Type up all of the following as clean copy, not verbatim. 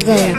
Tiger.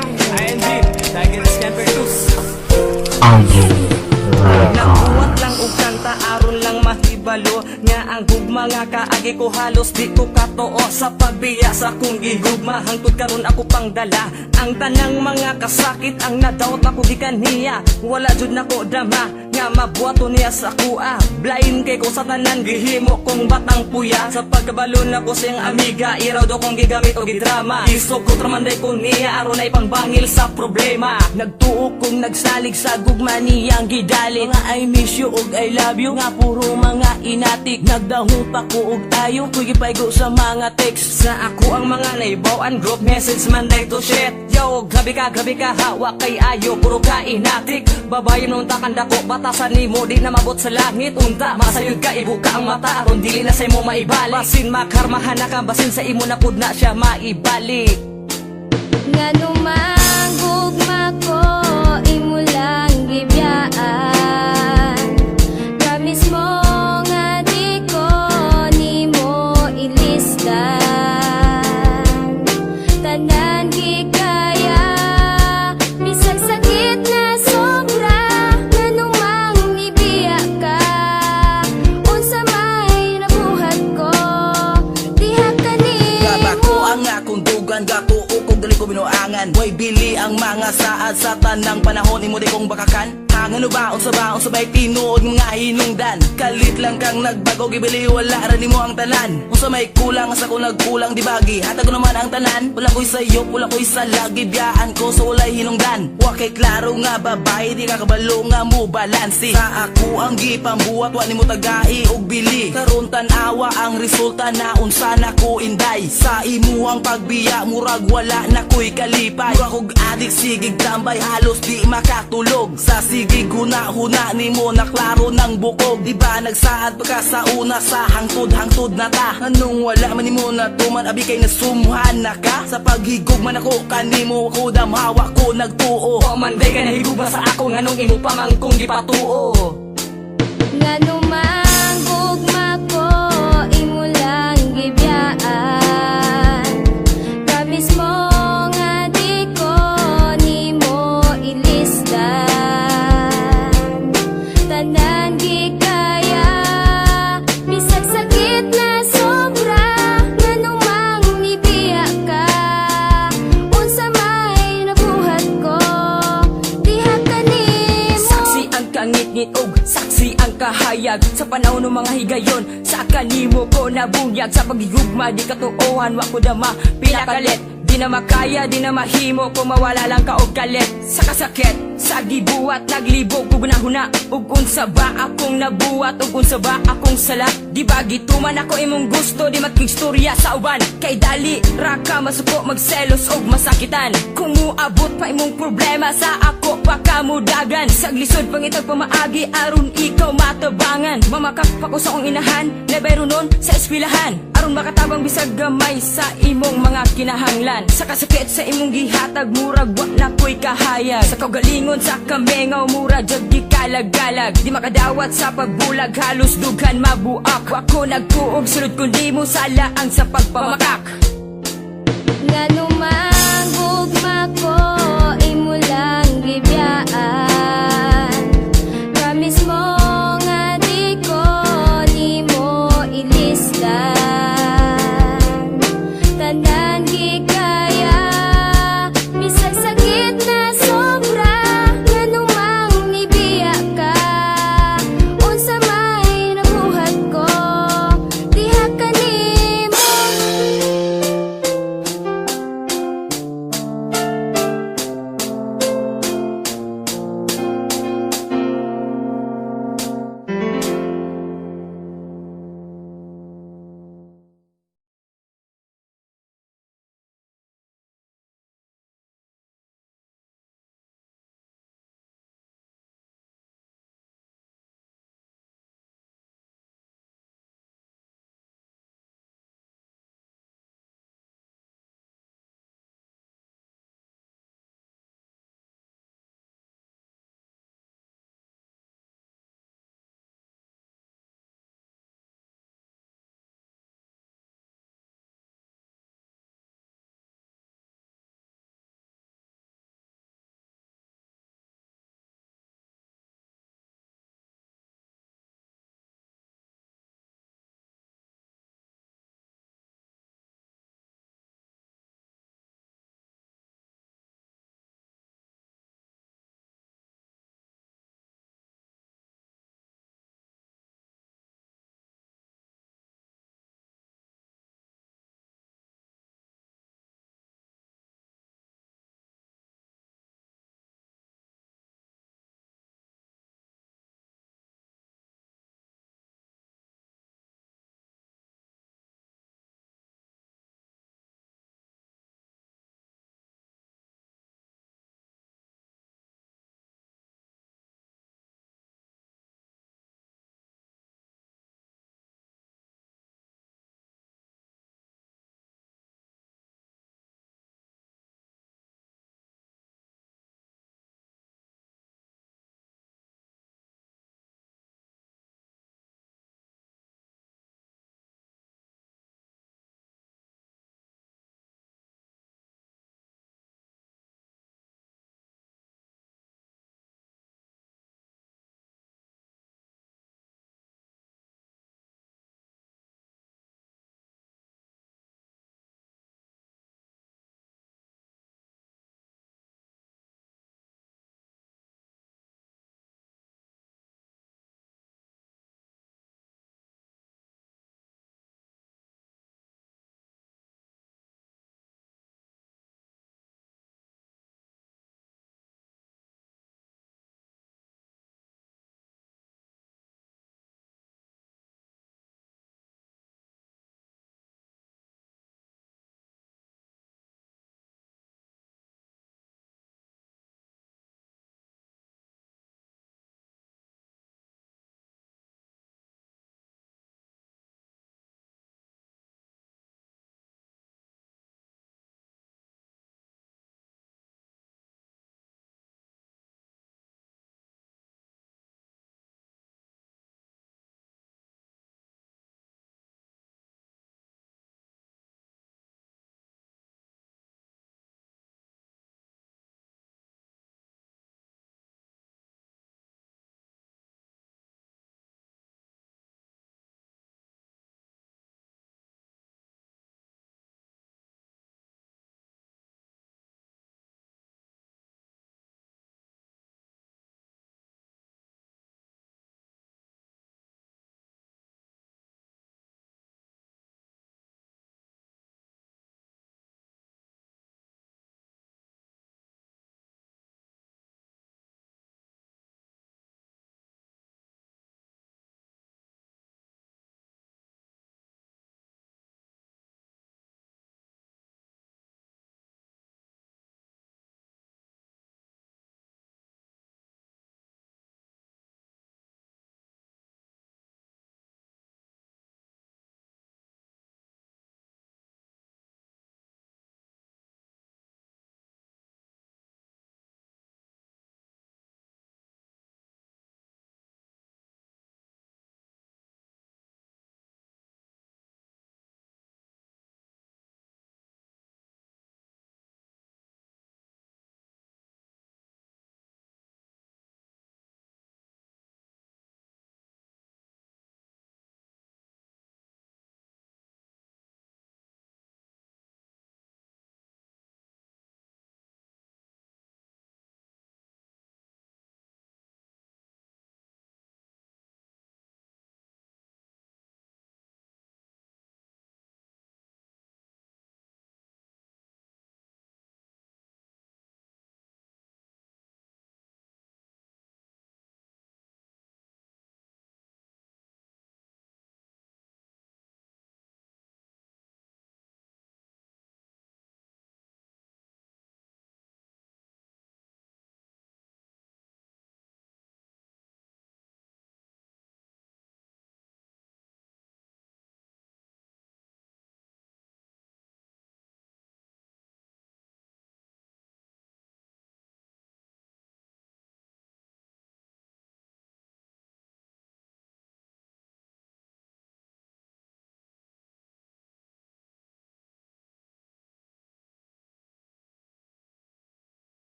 Nakuwat lang og kanta aron lang mahibalo nga ang gugma nga kaagi ko halos di ko katoo sa pagbiya sa kong gigugma hangtod karon ako pang dala ang tanang mga kasakit ang nadawat ako di kaniya wala jud nako dama nga mabuhato niya sa kuha blind kay ko sa tanan gihimo kong batang puya sa pagkabalon ako siyang amiga iraw do kong gigamit og gidrama isog ko tramanday ko niya aron ay pangbangil sa problema nagtuo kong nagsalig sa gugma niyang gidali nga I miss you og I love you nga puro mga inatik nagdahong pa ko og ayo kuy gipaygo sa mga text sa ako ang mga naibawan group message man day to shit yo grabe ka hawa kay ayo puro ka inatik babayan unta kanda ko batasan nimo di na mabot sa langit unta masayod ka ibuka ang mata aron dili na sa imo maibalik basin makarmahan na ka basin sa imo na pud na siya maibalik Ngano man gugma ko imo lang gibiyaan promise mo nga di ko nimo ilisdan tanan gikaya bisag sakit na sobra ngano mang ibiya ka unsa may nabuhat ko diha kanimo Gaba ko ang akong dugan gato ukog dali ko binuangan Way bili ang mga saad sa tanang panahon imo di kong bakakan Hangano ba unsa bay tinuod nga hinungdan Kalit lang kang nagbago gibili wala ra nimo ang tanan Unsa may kulang sa ko nagkulang di bagi hatag ko naman ang tanan Wala ko'y sayo wala ko'y salagi biyaan ko so walay hinungdan Wa kay klaro nga babae di ka kabalo nga mo balansi Sa ako ang gipambuhat wa nimo tagai og bili karon tan-awa ang resulta na unsa na ko inday Sa imo ang pagbiya murag wala na ko'y kalipay Murag og adik sigig tambay halos di makatulog Sa sigig huna-huna nimo na klaro ng bukog Diba nagsaad pagka sa una sa hangtod-hangtod na ta Anong wala man nimo na tuman abi kay nasumuhan na ka Sa paghigog man ako kanimo ako damhawa ko nagtuo o man day ka nahiguba sa ako nganong imo pa man kong gipatuo Ngano man gugma ko imo lang gibiyaan promise mo nga di ko nimo ilisdan tanan gikaya bisag sakit na sobra ngano mang ibiya ka unsa may nabuhat ko diha kanimo Saksi ang kangit-ngit og saksi ang kahayag Sa panahon ng mga higayon Sa kanimo ko nabunyag Sa paghigugma di katuohan Wa ko dama pinakalit Di na makaya, di na mahimo Kung mawala lang ka og kalit Sa kasakit, sa gibuhat Naglibog ko gunahuna Ug unsa ba akong nabuhat Ug unsa ba akong sala Di ba gituman ako imong gusto Di magkigstorya sa uban Kay dali, raka masuko magselos og masakitan Kung muabot pa imong problema Sa ako pa kamudagan Saglisod pangitag pamaagi Aron ikaw matabangan Mamakak pa ko sa akong inahan Lebay runon sa eskwelahan Aron makatabang bisag gamay Sa imong mga kinahanglan Sa kasakit sa imong gihatag Murag wa na ko'y kahayag Sa kaugalingon sa kamengaw Murag jag di kalag-galag Di makadawat sa pagbulag Halos dughan mabuak Wa ko nagtuog sulod kundi mo sala ang sa pagpamakak ngano man